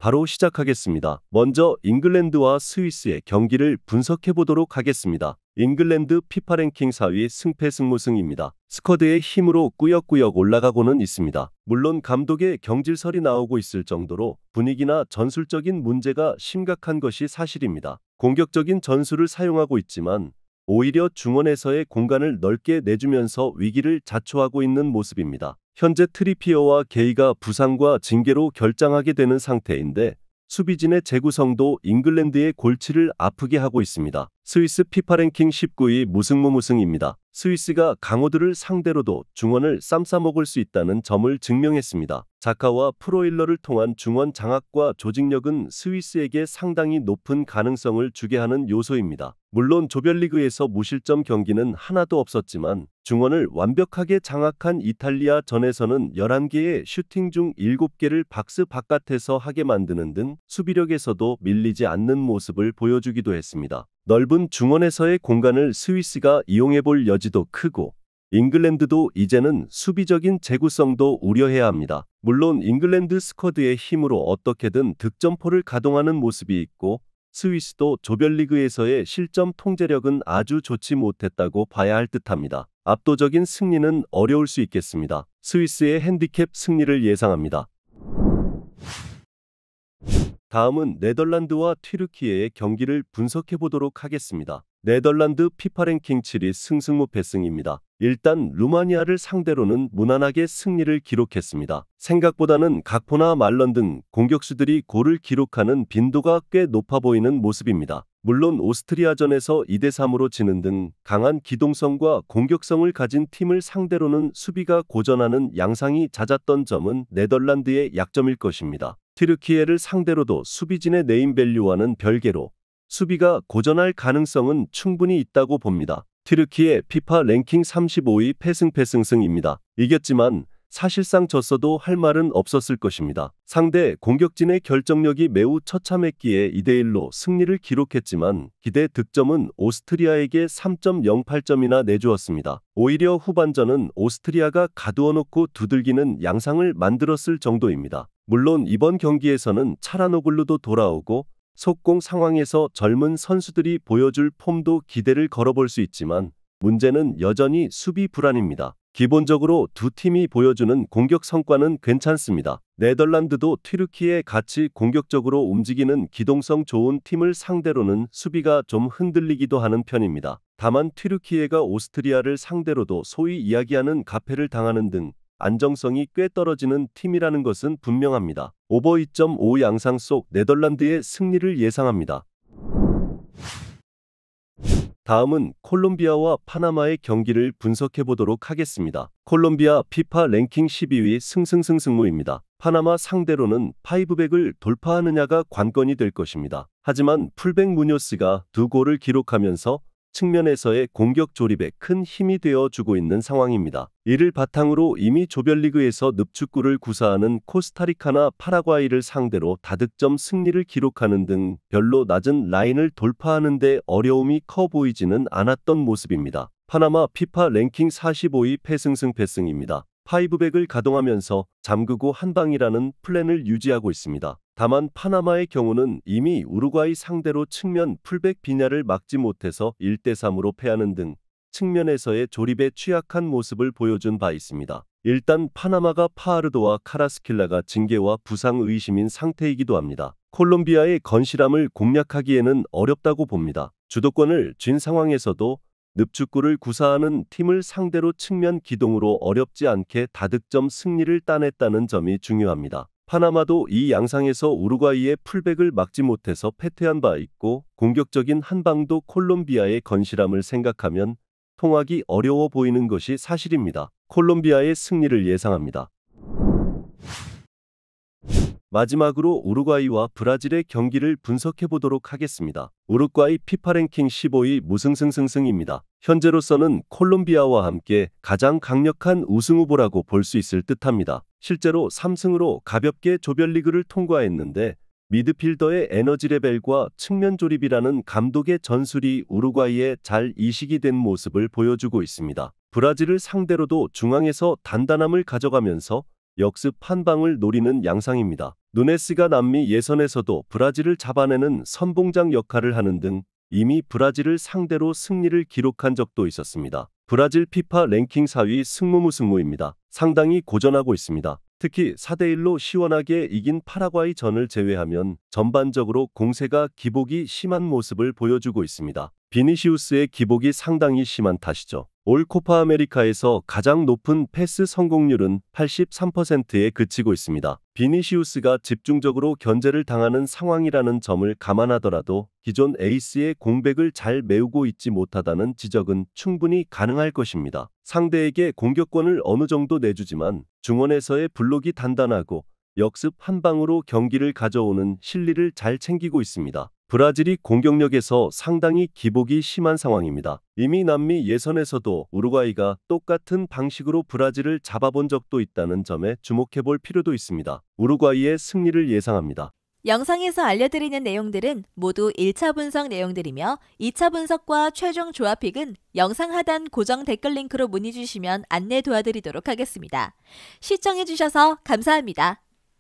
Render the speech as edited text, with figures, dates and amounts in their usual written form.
바로 시작하겠습니다. 먼저 잉글랜드와 스위스의 경기를 분석해 보도록 하겠습니다. 잉글랜드 피파 랭킹 4위 승패승무승입니다. 스쿼드의 힘으로 꾸역꾸역 올라가고는 있습니다. 물론 감독의 경질설이 나오고 있을 정도로 분위기나 전술적인 문제가 심각한 것이 사실입니다. 공격적인 전술을 사용하고 있지만 오히려 중원에서의 공간을 넓게 내주면서 위기를 자초하고 있는 모습입니다. 현재 트리피어와 게이가 부상과 징계로 결장하게 되는 상태인데 수비진의 재구성도 잉글랜드의 골치를 아프게 하고 있습니다. 스위스 피파 랭킹 19위 무승무무승입니다. 스위스가 강호들을 상대로도 중원을 쌈싸먹을 수 있다는 점을 증명했습니다. 자카와 프로일러를 통한 중원 장악과 조직력은 스위스에게 상당히 높은 가능성을 주게 하는 요소입니다. 물론 조별리그에서 무실점 경기는 하나도 없었지만 중원을 완벽하게 장악한 이탈리아 전에서는 11개의 슈팅 중 7개를 박스 바깥에서 하게 만드는 등 수비력에서도 밀리지 않는 모습을 보여주기도 했습니다. 넓은 중원에서의 공간을 스위스가 이용해볼 여지도 크고 잉글랜드도 이제는 수비적인 재구성도 우려해야 합니다. 물론 잉글랜드 스쿼드의 힘으로 어떻게든 득점포를 가동하는 모습이 있고 스위스도 조별리그에서의 실점 통제력은 아주 좋지 못했다고 봐야 할 듯합니다. 압도적인 승리는 어려울 수 있겠습니다. 스위스의 핸디캡 승리를 예상합니다. 다음은 네덜란드와 튀르키예의 경기를 분석해 보도록 하겠습니다. 네덜란드 피파 랭킹 7위 승승무패승입니다. 일단 루마니아를 상대로는 무난하게 승리를 기록했습니다. 생각보다는 각포나 말런 등 공격수들이 골을 기록하는 빈도가 꽤 높아 보이는 모습입니다. 물론 오스트리아전에서 2대3으로 지는 등 강한 기동성과 공격성을 가진 팀을 상대로는 수비가 고전하는 양상이 잦았던 점은 네덜란드의 약점일 것입니다. 튀르키예를 상대로도 수비진의 네임밸류와는 별개로 수비가 고전할 가능성은 충분히 있다고 봅니다. 튀르키예 피파 랭킹 35위 패승패승승입니다. 이겼지만 사실상 졌어도 할 말은 없었을 것입니다. 상대 공격진의 결정력이 매우 처참했기에 2대1로 승리를 기록했지만 기대 득점은 오스트리아에게 3.08점이나 내주었습니다. 오히려 후반전은 오스트리아가 가두어놓고 두들기는 양상을 만들었을 정도입니다. 물론 이번 경기에서는 차라노글루도 돌아오고 속공 상황에서 젊은 선수들이 보여줄 폼도 기대를 걸어볼 수 있지만 문제는 여전히 수비 불안입니다. 기본적으로 두 팀이 보여주는 공격 성과는 괜찮습니다. 네덜란드도 튀르키예 같이 공격적으로 움직이는 기동성 좋은 팀을 상대로는 수비가 좀 흔들리기도 하는 편입니다. 다만 튀르키예가 오스트리아를 상대로도 소위 이야기하는 가패를 당하는 등 안정성이 꽤 떨어지는 팀이라는 것은 분명합니다. 오버 2.5 양상 속 네덜란드의 승리를 예상합니다. 다음은 콜롬비아와 파나마의 경기를 분석해 보도록 하겠습니다. 콜롬비아 피파 랭킹 12위 승승승승무입니다. 파나마 상대로는 5백을 돌파하느냐가 관건이 될 것입니다. 하지만 풀백 무뇨스가 2골을 기록하면서 측면에서의 공격 조립에 큰 힘이 되어주고 있는 상황입니다. 이를 바탕으로 이미 조별리그에서 늪축구를 구사하는 코스타리카나 파라과이를 상대로 다득점 승리를 기록하는 등 별로 낮은 라인을 돌파하는 데 어려움이 커 보이지는 않았던 모습입니다. 파나마 피파 랭킹 45위 패승승패승입니다. 5백을 가동하면서 잠그고 한방이라는 플랜을 유지하고 있습니다. 다만 파나마의 경우는 이미 우루과이 상대로 측면 풀백 빈야를 막지 못해서 1대3으로 패하는 등 측면에서의 조립에 취약한 모습을 보여준 바 있습니다. 일단 파나마가 파아르도와 카라스킬라가 징계와 부상 의심인 상태이기도 합니다. 콜롬비아의 건실함을 공략하기에는 어렵다고 봅니다. 주도권을 쥔 상황에서도 늪축구를 구사하는 팀을 상대로 측면 기동으로 어렵지 않게 다득점 승리를 따냈다는 점이 중요합니다. 파나마도 이 양상에서 우루과이의 풀백을 막지 못해서 패퇴한 바 있고 공격적인 한방도 콜롬비아의 건실함을 생각하면 통하기 어려워 보이는 것이 사실입니다. 콜롬비아의 승리를 예상합니다. 마지막으로 우루과이와 브라질의 경기를 분석해 보도록 하겠습니다. 우루과이 피파 랭킹 15위 무승승승승입니다. 현재로서는 콜롬비아와 함께 가장 강력한 우승 후보라고 볼 수 있을 듯합니다. 실제로 3승으로 가볍게 조별리그를 통과했는데 미드필더의 에너지 레벨과 측면 조립이라는 감독의 전술이 우루과이에 잘 이식이 된 모습을 보여주고 있습니다. 브라질을 상대로도 중앙에서 단단함을 가져가면서 역습 한 방을 노리는 양상입니다. 누네스가 남미 예선에서도 브라질을 잡아내는 선봉장 역할을 하는 등 이미 브라질을 상대로 승리를 기록한 적도 있었습니다. 브라질 피파 랭킹 4위 승무무승무입니다. 상당히 고전하고 있습니다. 특히 4대1로 시원하게 이긴 파라과이전을 제외하면 전반적으로 공세가 기복이 심한 모습을 보여주고 있습니다. 비니시우스의 기복이 상당히 심한 탓이죠. 올 코파 아메리카에서 가장 높은 패스 성공률은 83%에 그치고 있습니다. 비니시우스가 집중적으로 견제를 당하는 상황이라는 점을 감안하더라도 기존 에이스의 공백을 잘 메우고 있지 못하다는 지적은 충분히 가능할 것입니다. 상대에게 공격권을 어느 정도 내주지만 중원에서의 블록이 단단하고 역습 한 방으로 경기를 가져오는 실리를 잘 챙기고 있습니다. 브라질이 공격력에서 상당히 기복이 심한 상황입니다. 이미 남미 예선에서도 우루과이가 똑같은 방식으로 브라질을 잡아본 적도 있다는 점에 주목해 볼 필요도 있습니다. 우루과이의 승리를 예상합니다. 영상에서 알려드리는 내용들은 모두 1차 분석 내용들이며 2차 분석과 최종 조합픽은 영상 하단 고정 댓글 링크로 문의 주시면 안내 도와드리도록 하겠습니다. 시청해주셔서 감사합니다.